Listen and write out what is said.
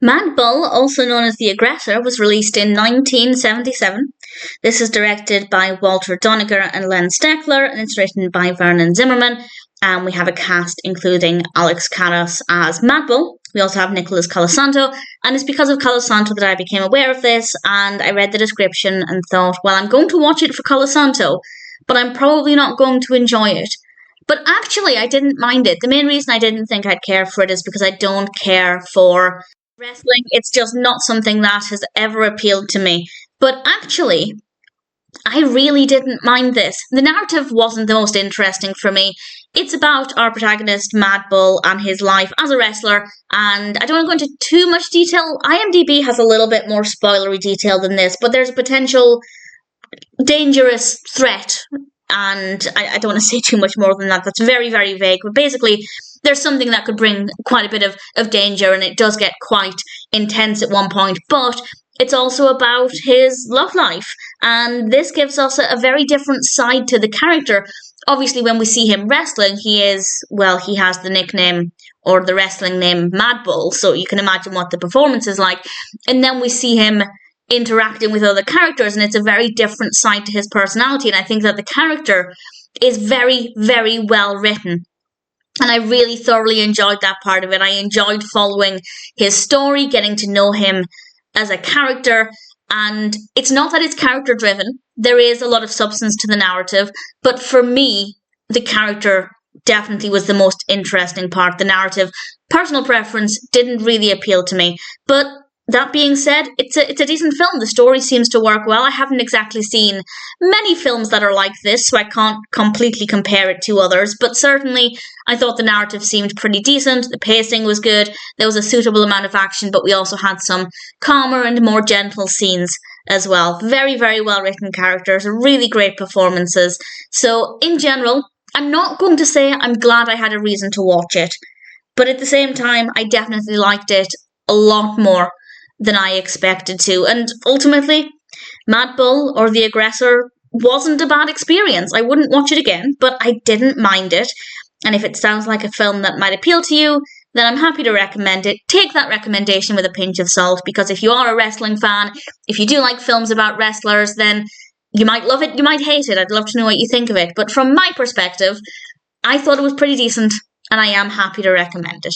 Mad Bull, also known as The Aggressor, was released in 1977. This is directed by Walter Doniger and Len Steckler, and it's written by Vernon Zimmerman. And we have a cast including Alex Karras as Mad Bull. We also have Nicholas Colasanto, and it's because of Colasanto that I became aware of this, and I read the description and thought, well, I'm going to watch it for Colasanto, but I'm probably not going to enjoy it. But actually, I didn't mind it. The main reason I didn't think I'd care for it is because I don't care for wrestling. It's just not something that has ever appealed to me. But actually, I really didn't mind this. The narrative wasn't the most interesting for me. It's about our protagonist, Mad Bull, and his life as a wrestler, and I don't want to go into too much detail. IMDb has a little bit more spoilery detail than this, but there's a potential dangerous threat, and I don't want to say too much more than that. That's very, very vague, but basically there's something that could bring quite a bit of danger, and it does get quite intense at one point, but it's also about his love life, and this gives us a very different side to the character. Obviously, when we see him wrestling, he has the nickname or the wrestling name Mad Bull, so you can imagine what the performance is like. And then we see him interacting with other characters, and it's a very different side to his personality, and I think that the character is very, very well written. And I really thoroughly enjoyed that part of it. I enjoyed following his story, getting to know him as a character, and it's not that it's character driven. There is a lot of substance to the narrative, but for me, the character definitely was the most interesting part. The narrative, personal preference, didn't really appeal to me. But that being said, it's a decent film. The story seems to work well. I haven't exactly seen many films that are like this, so I can't completely compare it to others, but certainly I thought the narrative seemed pretty decent. The pacing was good. There was a suitable amount of action, but we also had some calmer and more gentle scenes as well. Very, very well written characters, really great performances. So in general, I'm not going to say I'm glad I had a reason to watch it, but at the same time, I definitely liked it a lot more than I expected to. And ultimately, Mad Bull or The Aggressor wasn't a bad experience. I wouldn't watch it again, but I didn't mind it. And if it sounds like a film that might appeal to you, then I'm happy to recommend it. Take that recommendation with a pinch of salt, because if you are a wrestling fan, if you do like films about wrestlers, then you might love it, you might hate it. I'd love to know what you think of it. But from my perspective, I thought it was pretty decent, and I am happy to recommend it.